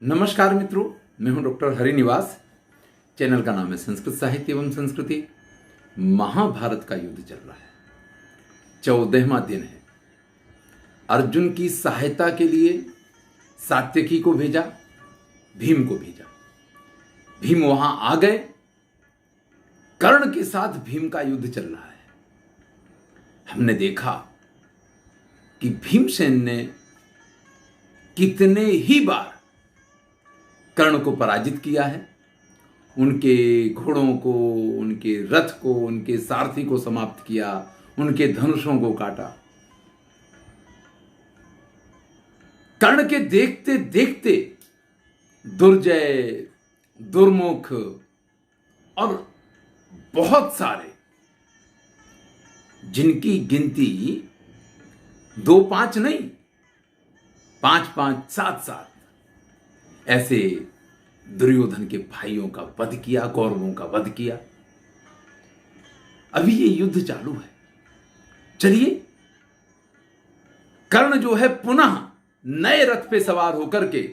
नमस्कार मित्रों, मैं हूं डॉक्टर हरिनिवास। चैनल का नाम है संस्कृत साहित्य एवं संस्कृति। महाभारत का युद्ध चल रहा है, 14वां दिन है। अर्जुन की सहायता के लिए सात्यकी को भेजा, भीम को भेजा। भीम वहां आ गए। कर्ण के साथ भीम का युद्ध चल रहा है। हमने देखा कि भीमसेन ने कितने ही बार कर्ण को पराजित किया है। उनके घोड़ों को, उनके रथ को, उनके सारथी को समाप्त किया, उनके धनुषों को काटा। कर्ण के देखते देखते दुर्जय, दुर्मुख और बहुत सारे, जिनकी गिनती 2-5 नहीं, 5-5, 7-7 ऐसे दुर्योधन के भाइयों का वध किया, कौरवों का वध किया। अभी ये युद्ध चालू है। चलिए, कर्ण जो है पुनः नए रथ पे सवार होकर के,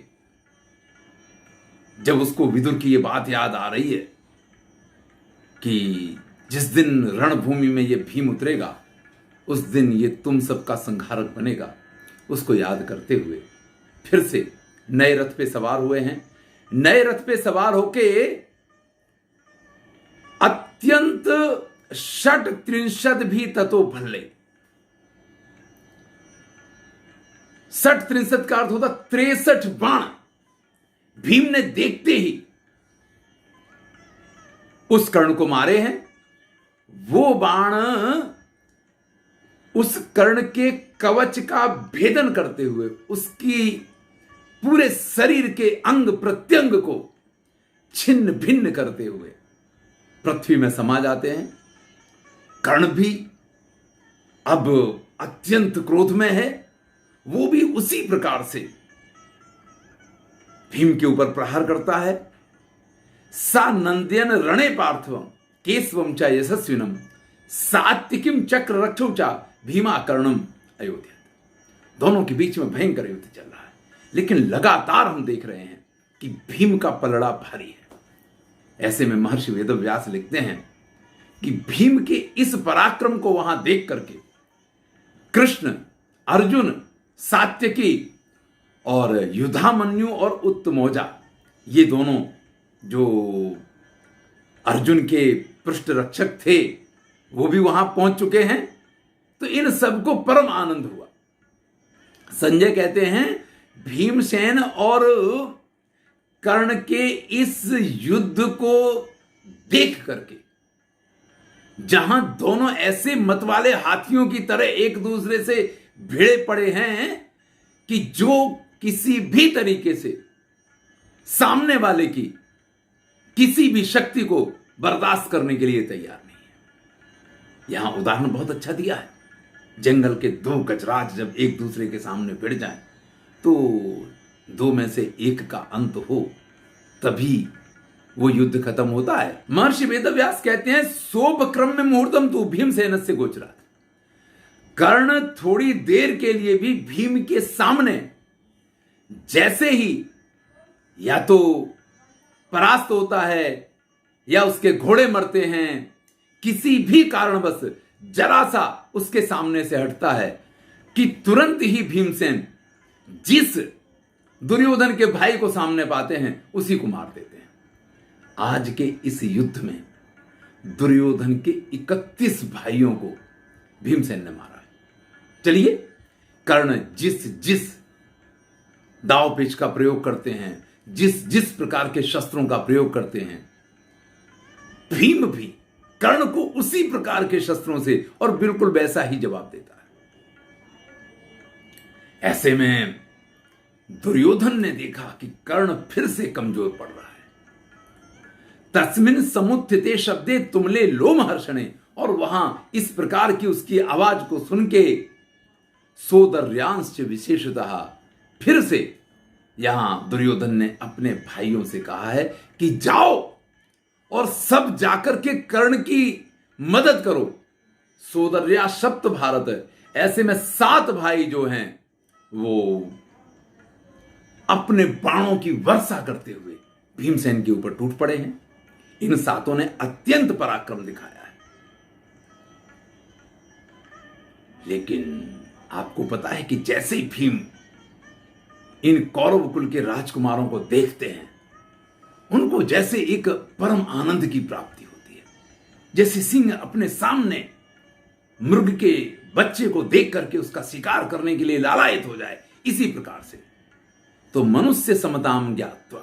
जब उसको विदुर की ये बात याद आ रही है कि जिस दिन रणभूमि में ये भीम उतरेगा उस दिन ये तुम सबका संहारक बनेगा, उसको याद करते हुए फिर से नए रथ पे सवार हुए हैं। नए रथ पे सवार होके अत्यंत 63 भी ततो भल्ले। 63 का अर्थ होता 63 बाण भीम ने देखते ही उस कर्ण को मारे हैं। वो बाण उस कर्ण के कवच का भेदन करते हुए उसकी पूरे शरीर के अंग प्रत्यंग को छिन्न भिन्न करते हुए पृथ्वी में समा जाते हैं। कर्ण भी अब अत्यंत क्रोध में है। वो भी उसी प्रकार से भीम के ऊपर प्रहार करता है। सा नंद्यन रणे पार्थवम केशवम च यशस्विनम सात्विकीम चक्र रक्षौ च भीमा कर्णम अयोध्या। दोनों के बीच में भयंकर युद्ध चल रहा है, लेकिन लगातार हम देख रहे हैं कि भीम का पलड़ा भारी है। ऐसे में महर्षि वेदव्यास लिखते हैं कि भीम के इस पराक्रम को वहां देख करके कृष्ण, अर्जुन, सात्यकी और युधामन्यु और उत्तमौजा, ये दोनों जो अर्जुन के पृष्ठ रक्षक थे, वो भी वहां पहुंच चुके हैं। तो इन सबको परम आनंद हुआ। संजय कहते हैं भीमसेन और कर्ण के इस युद्ध को देख करके, जहां दोनों ऐसे मतवाले हाथियों की तरह एक दूसरे से भिड़े पड़े हैं कि जो किसी भी तरीके से सामने वाले की किसी भी शक्ति को बर्दाश्त करने के लिए तैयार नहीं है। यहां उदाहरण बहुत अच्छा दिया है। जंगल के 2 गजराज जब एक दूसरे के सामने भिड़ जाएं तो 2 में से एक का अंत हो, तभी वो युद्ध खत्म होता है। महर्षि वेदव्यास कहते हैं सोपक्रम में मुहूर्तम तू भीमसेन से गोचरा। कर्ण थोड़ी देर के लिए भी भीम के सामने जैसे ही या तो परास्त होता है या उसके घोड़े मरते हैं, किसी भी कारणवश जरा सा उसके सामने से हटता है कि तुरंत ही भीमसेन जिस दुर्योधन के भाई को सामने पाते हैं उसी को मार देते हैं। आज के इस युद्ध में दुर्योधन के 31 भाइयों को भीमसेन ने मारा है। चलिए, कर्ण जिस जिस दाव पेच का प्रयोग करते हैं, जिस जिस प्रकार के शस्त्रों का प्रयोग करते हैं, भीम भी कर्ण को उसी प्रकार के शस्त्रों से और बिल्कुल वैसा ही जवाब देता है। ऐसे में दुर्योधन ने देखा कि कर्ण फिर से कमजोर पड़ रहा है। तस्मिन समुत्थिते शब्दे तुमले लोमहर्षणे, और वहां इस प्रकार की उसकी आवाज को सुन के सोदर्यांश विशेषतः फिर से यहां दुर्योधन ने अपने भाइयों से कहा है कि जाओ और सब जाकर के कर्ण की मदद करो। सोदर्या सप्त भारत। ऐसे में 7 भाई जो हैं वो अपने बाणों की वर्षा करते हुए भीमसेन के ऊपर टूट पड़े हैं। इन सातों ने अत्यंत पराक्रम दिखाया है। लेकिन आपको पता है कि जैसे ही भीम इन कौरव कुल के राजकुमारों को देखते हैं, उनको जैसे एक परम आनंद की प्राप्ति होती है, जैसे सिंह अपने सामने मृग के बच्चे को देख करके उसका शिकार करने के लिए लालायित हो जाए, इसी प्रकार से तो मनुष्य समताम ज्ञात्वा,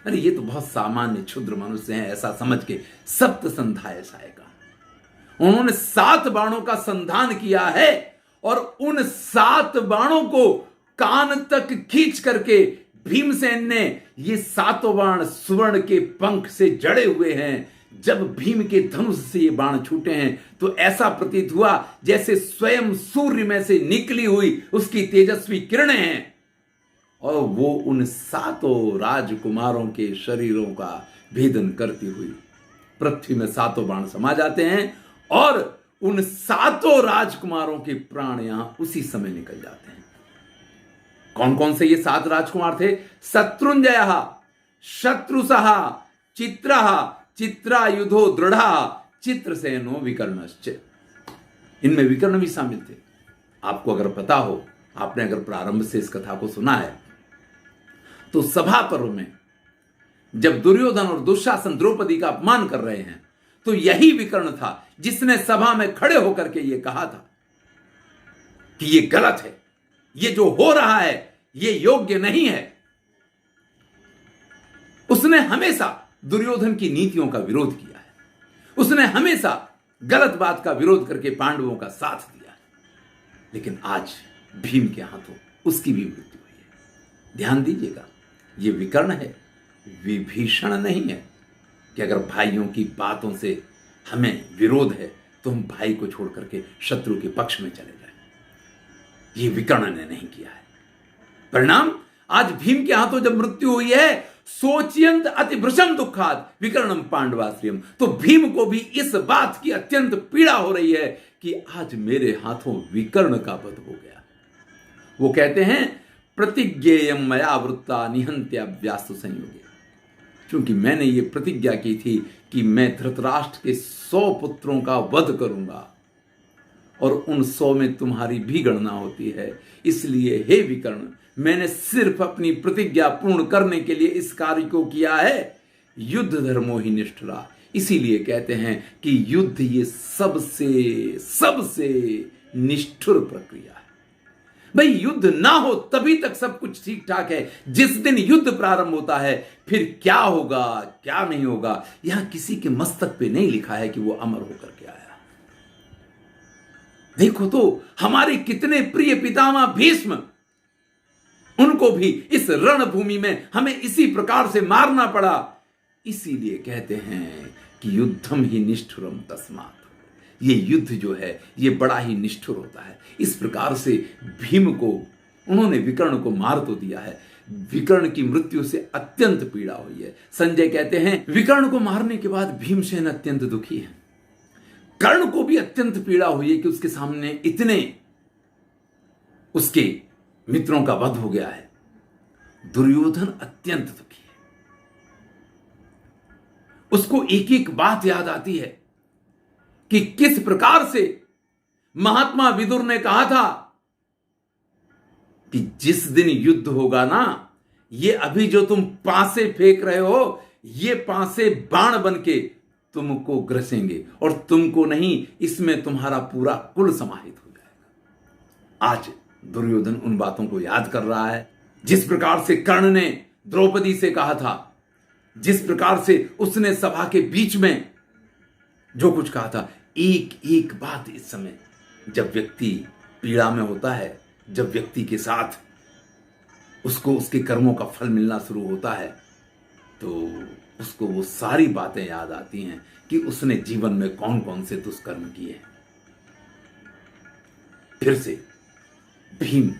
अरे ये तो बहुत सामान्य क्षुद्र मनुष्य हैं ऐसा समझ के सप्त संधाय सायका, उन्होंने 7 बाणों का संधान किया है और उन 7 बाणों को कान तक खींच करके भीमसेन ने ये 7 बाण सुवर्ण के पंख से जड़े हुए हैं। जब भीम के धनुष से ये बाण छूटे हैं तो ऐसा प्रतीत हुआ जैसे स्वयं सूर्य में से निकली हुई उसकी तेजस्वी किरणें हैं और वो उन 7 राजकुमारों के शरीरों का भेदन करती हुई पृथ्वी में 7 बाण समा जाते हैं और उन 7 राजकुमारों के प्राण यहां उसी समय निकल जाते हैं। कौन कौन से ये 7 राजकुमार थे? शत्रुंजय, शत्रुसह, चित्र, चित्रायुधो दृढ़, चित्रसेनो विकर्णश्च। इनमें विकर्ण भी शामिल थे। आपको अगर पता हो, आपने अगर प्रारंभ से इस कथा को सुना है, तो सभा पर्व में जब दुर्योधन और दुशासन द्रौपदी का अपमान कर रहे हैं तो यही विकर्ण था जिसने सभा में खड़े होकर के यह कहा था कि यह गलत है, ये जो हो रहा है ये योग्य नहीं है। उसने हमेशा दुर्योधन की नीतियों का विरोध किया है, उसने हमेशा गलत बात का विरोध करके पांडवों का साथ दिया है। लेकिन आज भीम के हाथों उसकी भी मृत्यु हुई है। ध्यान दीजिएगा, ये विकर्ण है, विभीषण नहीं है कि अगर भाइयों की बातों से हमें विरोध है तो हम भाई को छोड़ करके शत्रु के पक्ष में चले जाएं। ये विकर्ण ने नहीं किया है। परिणाम, आज भीम के हाथों जब मृत्यु हुई है, सोचियंत अति भृशम दुखाद विकर्णम पांडवाश्रियम, तो भीम को भी इस बात की अत्यंत पीड़ा हो रही है कि आज मेरे हाथों विकर्ण का वध हो गया। वो कहते हैं प्रतिज्ञेयम मया वृत्ता निहंत्याभ्यास्तु संयोगे, क्योंकि मैंने ये प्रतिज्ञा की थी कि मैं धृतराष्ट्र के 100 पुत्रों का वध करूंगा और उन 100 में तुम्हारी भी गणना होती है। इसलिए हे विकर्ण, मैंने सिर्फ अपनी प्रतिज्ञा पूर्ण करने के लिए इस कार्य को किया है। युद्ध धर्मो ही निष्ठुरा, इसीलिए कहते हैं कि युद्ध ये सबसे निष्ठुर प्रक्रिया है। भाई युद्ध ना हो तभी तक सब कुछ ठीक ठाक है। जिस दिन युद्ध प्रारंभ होता है फिर क्या होगा क्या नहीं होगा, यहां किसी के मस्तक पे नहीं लिखा है कि वो अमर होकर के आया। देखो तो हमारे कितने प्रिय पितामह भीष्म, उनको भी इस रणभूमि में हमें इसी प्रकार से मारना पड़ा। इसीलिए कहते हैं कि युद्धम ही निष्ठुरम तस्मात्, ये युद्ध जो है ये बड़ा ही निष्ठुर होता है। इस प्रकार से भीम को उन्होंने विकर्ण को मार तो दिया है, विकर्ण की मृत्यु से अत्यंत पीड़ा हुई है। संजय कहते हैं विकर्ण को मारने के बाद भीमसेन अत्यंत दुखी है। कर्ण को भी अत्यंत पीड़ा हुई है कि उसके सामने इतने उसके मित्रों का वध हो गया है। दुर्योधन अत्यंत दुखी है। उसको एक एक बात याद आती है कि किस प्रकार से महात्मा विदुर ने कहा था कि जिस दिन युद्ध होगा ना, ये अभी जो तुम पासे फेंक रहे हो, ये पासे बाण बनके तुमको ग्रसेंगे और तुमको नहीं, इसमें तुम्हारा पूरा कुल समाहित हो जाएगा। आज दुर्योधन उन बातों को याद कर रहा है। जिस प्रकार से कर्ण ने द्रौपदी से कहा था, जिस प्रकार से उसने सभा के बीच में जो कुछ कहा था, एक एक बात इस समय जब व्यक्ति पीड़ा में होता है, जब व्यक्ति के साथ उसको उसके कर्मों का फल मिलना शुरू होता है, तो उसको वो सारी बातें याद आती हैं कि उसने जीवन में कौन कौन से दुष्कर्म किए। फिर से भीम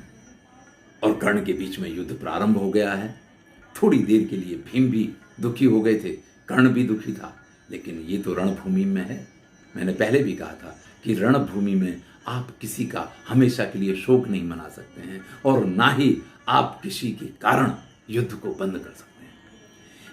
और कर्ण के बीच में युद्ध प्रारंभ हो गया है। थोड़ी देर के लिए भीम भी दुखी हो गए थे, कर्ण भी दुखी था, लेकिन ये तो रणभूमि में है। मैंने पहले भी कहा था कि रणभूमि में आप किसी का हमेशा के लिए शोक नहीं मना सकते हैं और ना ही आप किसी के कारण युद्ध को बंद कर सकते हैं।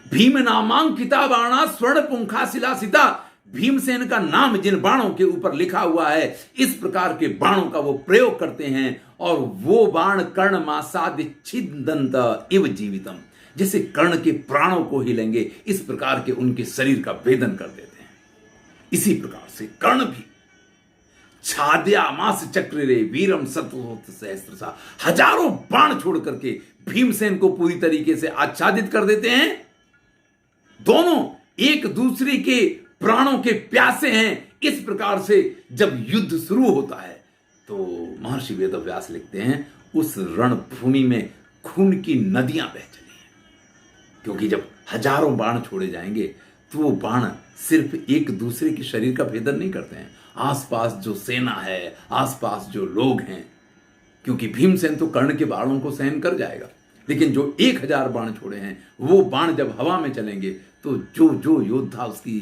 भीम नामांकिता बाणा स्वर्ण पुंखा शिलासिता, भीमसेन का नाम जिन बाणों के ऊपर लिखा हुआ है, इस प्रकार के बाणों का वो प्रयोग करते हैं और वो बाण कर्ण मासादि छिदंत इव जीवितम, जैसे कर्ण के प्राणों को ही लेंगे इस प्रकार के उनके शरीर का भेदन कर देते हैं। इसी प्रकार से कर्ण भी छाद्या मास चक्र रे वीरम सतोत सहस्त्रसा, हजारों बाण छोड़ करके भीमसेन को पूरी तरीके से आच्छादित कर देते हैं। दोनों एक दूसरे के प्राणों के प्यासे हैं। इस प्रकार से जब युद्ध शुरू होता है तो महर्षि वेदव्यास लिखते हैं उस रणभूमि में खून की नदियां बह चली हैं, क्योंकि जब हजारों बाण छोड़े जाएंगे तो वो बाण सिर्फ एक दूसरे के शरीर का भेदन नहीं करते हैं, आसपास जो सेना है, आसपास जो लोग हैं, क्योंकि भीमसेन तो कर्ण के बाणों को सहन कर जाएगा, लेकिन जो 1000 बाण छोड़े हैं वो बाण जब हवा में चलेंगे तो जो जो योद्धा उसकी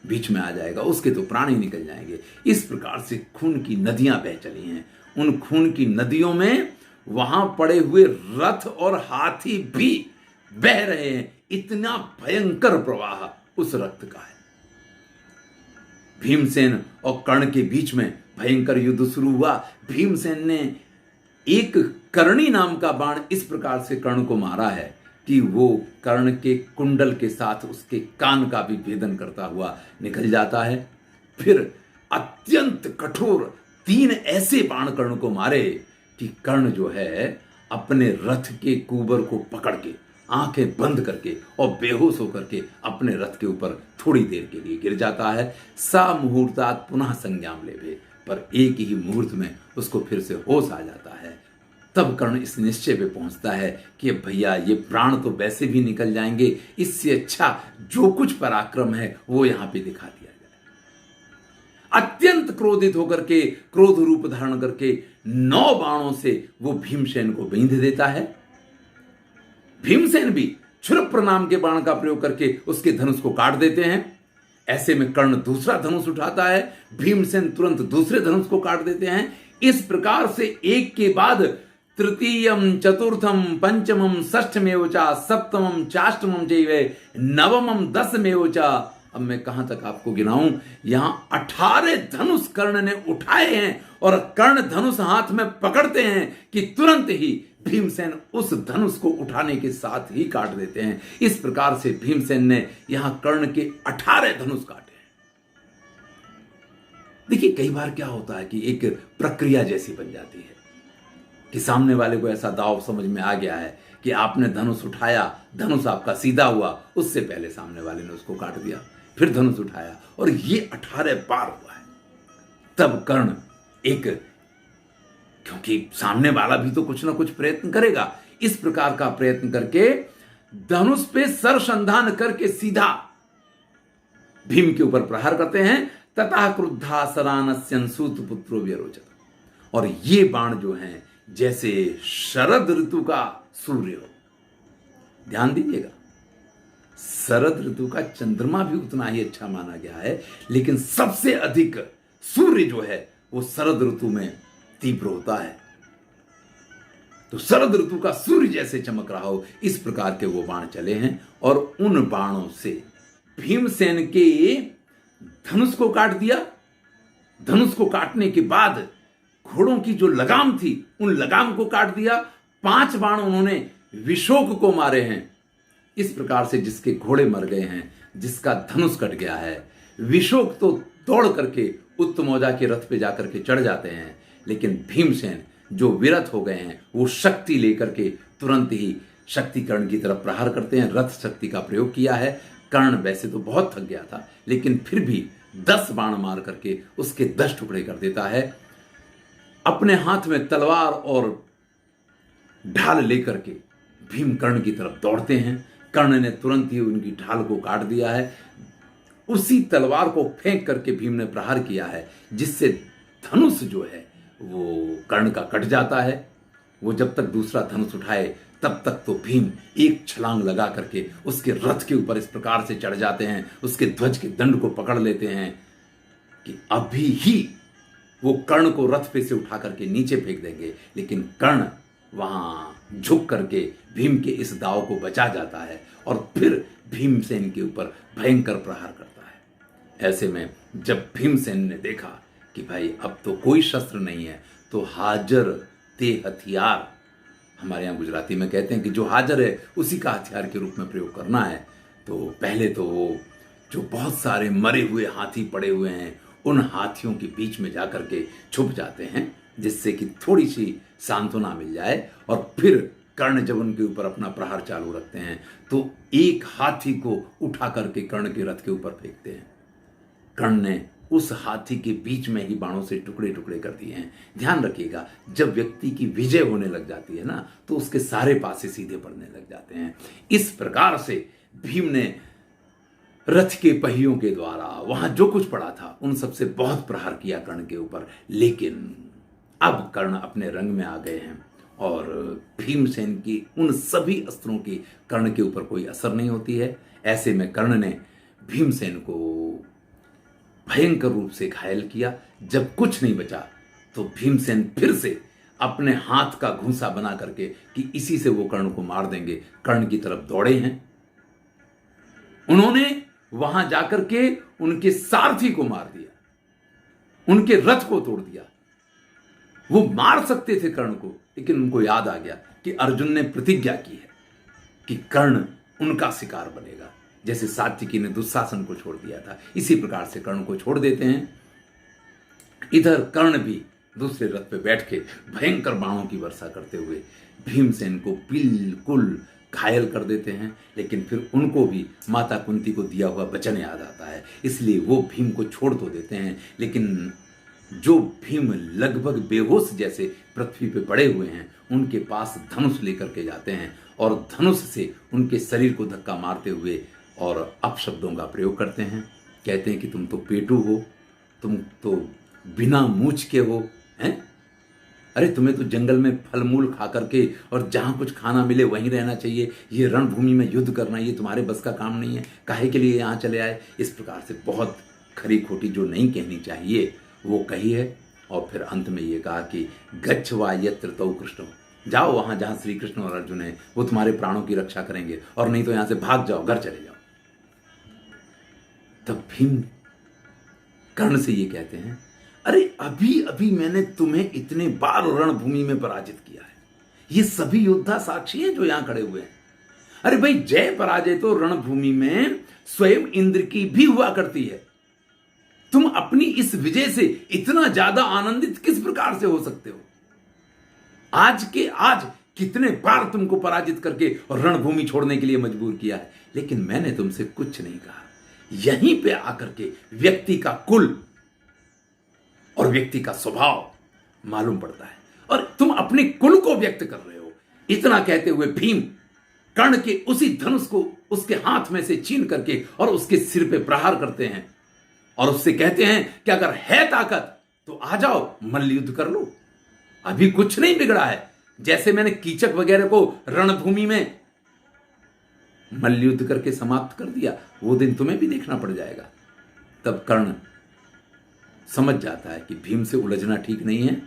बीच में आ जाएगा उसके तो प्राण ही निकल जाएंगे। इस प्रकार से खून की नदियां बह चली हैं। उन खून की नदियों में वहां पड़े हुए रथ और हाथी भी बह रहे हैं। इतना भयंकर प्रवाह उस रक्त का है। भीमसेन और कर्ण के बीच में भयंकर युद्ध शुरू हुआ। भीमसेन ने एक कर्णी नाम का बाण इस प्रकार से कर्ण को मारा है कि वो कर्ण के कुंडल के साथ उसके कान का भी भेदन करता हुआ निकल जाता है। फिर अत्यंत कठोर 3 ऐसे बाण कर्ण को मारे कि कर्ण जो है अपने रथ के कुबर को पकड़ के आंखें बंद करके और बेहोश होकर के अपने रथ के ऊपर थोड़ी देर के लिए गिर जाता है। सा मुहूर्तात् पुनः संज्ञाम लेवे, पर एक ही मुहूर्त में उसको फिर से होश आ जाता है। तब कर्ण इस निश्चय पे पहुंचता है कि भैया ये प्राण तो वैसे भी निकल जाएंगे, इससे अच्छा जो कुछ पराक्रम है वो यहां पे दिखा दिया जाए। अत्यंत क्रोधित होकर के क्रोध रूप धारण करके 9 बाणों से वो भीमसेन को बींध देता है। भीमसेन भी क्षुरप्र नाम के बाण का प्रयोग करके उसके धनुष को काट देते हैं। ऐसे में कर्ण दूसरा धनुष उठाता है, भीमसेन तुरंत दूसरे धनुष को काट देते हैं। इस प्रकार से एक के बाद तृतीयम चतुर्थम पंचमम षष्ठमेव च सप्तमम चाष्टमम चैव नवमम 10मेव च। अब मैं कहां तक आपको गिनाऊं, यहां 18 धनुष कर्ण ने उठाए हैं और कर्ण धनुष हाथ में पकड़ते हैं कि तुरंत ही भीमसेन उस धनुष को उठाने के साथ ही काट देते हैं। इस प्रकार से भीमसेन ने यहां कर्ण के 18 धनुष काटे हैं। देखिए कई बार क्या होता है कि एक प्रक्रिया जैसी बन जाती है कि सामने वाले को ऐसा दाव समझ में आ गया है कि आपने धनुष उठाया, धनुष आपका सीधा हुआ, उससे पहले सामने वाले ने उसको काट दिया, फिर धनुष उठाया और ये 18 बार हुआ है। तब कर्ण एक, क्योंकि सामने वाला भी तो कुछ ना कुछ प्रयत्न करेगा, इस प्रकार का प्रयत्न करके धनुष पे सरसंधान करके सीधा भीम के ऊपर प्रहार करते हैं। तथा क्रुद्धा सरानस्य सूत पुत्रो व्यरोचत, और ये बाण जो हैं जैसे शरद ऋतु का सूर्य हो। ध्यान दीजिएगा, शरद ऋतु का चंद्रमा भी उतना ही अच्छा माना गया है, लेकिन सबसे अधिक सूर्य जो है वो शरद ऋतु में तीव्र होता है। तो शरद ऋतु का सूर्य जैसे चमक रहा हो, इस प्रकार के वो बाण चले हैं और उन बाणों से भीमसेन के धनुष को काट दिया। धनुष को काटने के बाद घोड़ों की जो लगाम थी उन लगाम को काट दिया। 5 बाण उन्होंने विशोक को मारे हैं। इस प्रकार से जिसके घोड़े मर गए हैं, जिसका धनुष कट गया है, विशोक तो दौड़ करके उत्तमौजा के रथ पे जाकर के चढ़ जाते हैं, लेकिन भीमसेन जो विरत हो गए हैं वो शक्ति लेकर के तुरंत ही शक्ति कर्ण की तरफ प्रहार करते हैं। रथ शक्ति का प्रयोग किया है। कर्ण वैसे तो बहुत थक गया था, लेकिन फिर भी 10 बाण मार करके उसके 10 टुकड़े कर देता है। अपने हाथ में तलवार और ढाल लेकर के भीम कर्ण की तरफ दौड़ते हैं। कर्ण ने तुरंत ही उनकी ढाल को काट दिया है। उसी तलवार को फेंक करके भीम ने प्रहार किया है, जिससे धनुष जो है वो कर्ण का कट जाता है। वो जब तक दूसरा धनुष उठाए तब तक तो भीम एक छलांग लगा करके उसके रथ के ऊपर इस प्रकार से चढ़ जाते हैं, उसके ध्वज के दंड को पकड़ लेते हैं कि अभी ही वो कर्ण को रथ पे से उठा करके नीचे फेंक देंगे, लेकिन कर्ण वहां झुक करके भीम के इस दाव को बचा जाता है और फिर भीमसेन के ऊपर भयंकर प्रहार करता है। ऐसे में जब भीमसेन ने देखा कि भाई अब तो कोई शस्त्र नहीं है, तो हाजर ते हथियार, हमारे यहाँ गुजराती में कहते हैं कि जो हाजर है उसी का हथियार के रूप में प्रयोग करना है। तो पहले तो वो जो बहुत सारे मरे हुए हाथी पड़े हुए हैं उन हाथियों के बीच में जाकर के छुप जाते हैं, जिससे कि थोड़ी सी सांत्वना मिल जाए। और फिर कर्ण जब उनके ऊपर अपना प्रहार चालू रखते हैं तो एक हाथी को उठा करके कर्ण के रथ के ऊपर फेंकते हैं। कर्ण ने उस हाथी के बीच में ही बाणों से टुकड़े टुकड़े कर दिए हैं। ध्यान रखिएगा, जब व्यक्ति की विजय होने लग जाती है ना, तो उसके सारे पासे सीधे पड़ने लग जाते हैं। इस प्रकार से भीम ने रथ के पहियों के द्वारा वहां जो कुछ पड़ा था उन सबसे बहुत प्रहार किया कर्ण के ऊपर। लेकिन अब कर्ण अपने रंग में आ गए हैं और भीमसेन की उन सभी अस्त्रों की कर्ण के ऊपर कोई असर नहीं होती है। ऐसे में कर्ण ने भीमसेन को भयंकर रूप से घायल किया। जब कुछ नहीं बचा तो भीमसेन फिर से अपने हाथ का घूंसा बना करके कि इसी से वो कर्ण को मार देंगे, कर्ण की तरफ दौड़े हैं। उन्होंने वहां जाकर के उनके सारथी को मार दिया, उनके रथ को तोड़ दिया। वो मार सकते थे कर्ण को, लेकिन उनको याद आ गया कि अर्जुन ने प्रतिज्ञा की है कि कर्ण उनका शिकार बनेगा। जैसे सात्विकी ने दुशासन को छोड़ दिया था, इसी प्रकार से कर्ण को छोड़ देते हैं। इधर कर्ण भी दूसरे रथ पे बैठ के भयंकर बाणों की वर्षा करते हुए भीमसेन को बिल्कुल घायल कर देते हैं। लेकिन फिर उनको भी माता कुंती को दिया हुआ वचन याद आता है, इसलिए वो भीम को छोड़ तो देते हैं। लेकिन जो भीम लगभग बेहोश जैसे पृथ्वी पे पड़े हुए हैं, उनके पास धनुष लेकर के जाते हैं और धनुष से उनके शरीर को धक्का मारते हुए और अपशब्दों का प्रयोग करते हैं। कहते हैं कि तुम तो पेटू हो, तुम तो बिना मूछ के हो, हैं? अरे तुम्हें तो जंगल में फल मूल खा करके और जहां कुछ खाना मिले वहीं रहना चाहिए, ये रणभूमि में युद्ध करना ये तुम्हारे बस का काम नहीं है, काहे के लिए यहाँ चले आए। इस प्रकार से बहुत खरी खोटी जो नहीं कहनी चाहिए वो कही है। और फिर अंत में ये कहा कि गच्छवा यत्र तौ कृष्ण, जाओ वहां जहां श्री कृष्ण और अर्जुन है, वो तुम्हारे प्राणों की रक्षा करेंगे, और नहीं तो यहां से भाग जाओ, घर चले जाओ। तब भीम कर्ण से ये कहते हैं, अरे अभी अभी मैंने तुम्हें इतने बार रणभूमि में पराजित किया है, ये सभी योद्धा साक्षी हैं जो यहां खड़े हुए हैं। अरे भाई, जय पराजय तो रणभूमि में स्वयं इंद्र की भी हुआ करती है। तुम अपनी इस विजय से इतना ज्यादा आनंदित किस प्रकार से हो सकते हो? आज के आज कितने बार तुमको पराजित करके और रणभूमि छोड़ने के लिए मजबूर किया है, लेकिन मैंने तुमसे कुछ नहीं कहा। यहीं पे आकर के व्यक्ति का कुल और व्यक्ति का स्वभाव मालूम पड़ता है, और तुम अपने कुल को व्यक्त कर रहे हो। इतना कहते हुए भीम कर्ण के उसी धनुष को उसके हाथ में से छीन करके और उसके सिर पे प्रहार करते हैं और उससे कहते हैं कि अगर है ताकत तो आ जाओ, मल्ल युद्ध कर लो, अभी कुछ नहीं बिगड़ा है। जैसे मैंने कीचक वगैरह को रणभूमि में मल्ल युद्ध करके समाप्त कर दिया, वो दिन तुम्हें भी देखना पड़ जाएगा। तब कर्ण समझ जाता है कि भीम से उलझना ठीक नहीं है।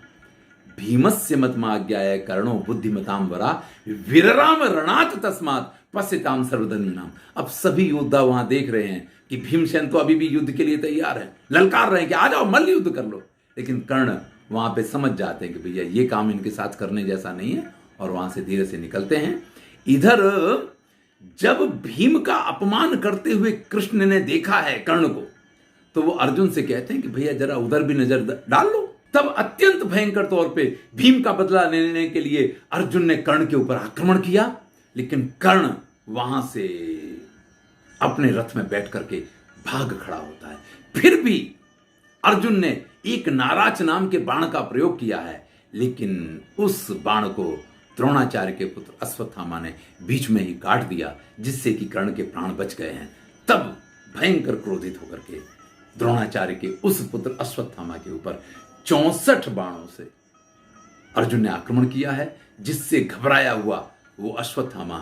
भीमस्य मतमाज्ञाय कर्णो बुद्धिमताम वरा वीरराम रणात तस्मात् पश्यताम सर्वधन्विनाम। अब सभी योद्धा वहां देख रहे हैं कि भीमसेन तो अभी भी युद्ध के लिए तैयार है, ललकार रहे हैं कि आ जाओ मल्ल युद्ध कर लो। लेकिन कर्ण वहां पे समझ जाते हैं कि भैया ये काम इनके साथ करने जैसा नहीं है, और वहां से धीरे से निकलते हैं। इधर जब भीम का अपमान करते हुए कृष्ण ने देखा है कर्ण को, तो वो अर्जुन से कहते हैं कि भैया जरा उधर भी नजर डाल लो। तब अत्यंत भयंकर तौर पे भीम का बदला लेने के लिए अर्जुन ने कर्ण के ऊपर आक्रमण किया, लेकिन कर्ण वहां से अपने रथ में बैठ करके भाग खड़ा होता है। फिर भी अर्जुन ने एक नाराज नाम के बाण का प्रयोग किया है, लेकिन उस बाण को द्रोणाचार्य के पुत्र अश्वत्थामा ने बीच में ही काट दिया, जिससे कि कर्ण के प्राण बच गए हैं। तब भयंकर क्रोधित होकर के द्रोणाचार्य के उस पुत्र अश्वत्थामा के ऊपर 64 बाणों से अर्जुन ने आक्रमण किया है, जिससे घबराया हुआ वो अश्वत्थामा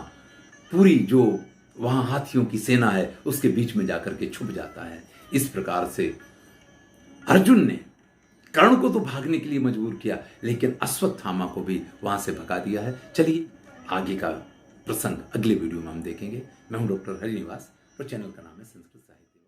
पूरी जो वहां हाथियों की सेना है उसके बीच में जाकर के छुप जाता है। इस प्रकार से अर्जुन ने कर्ण को तो भागने के लिए मजबूर किया, लेकिन अश्वत्थामा को भी वहां से भगा दिया है। चलिए आगे का प्रसंग अगले वीडियो में हम देखेंगे। मैं हूं डॉक्टर हरिनिवास और चैनल का नाम है संस्कृत साहित्य।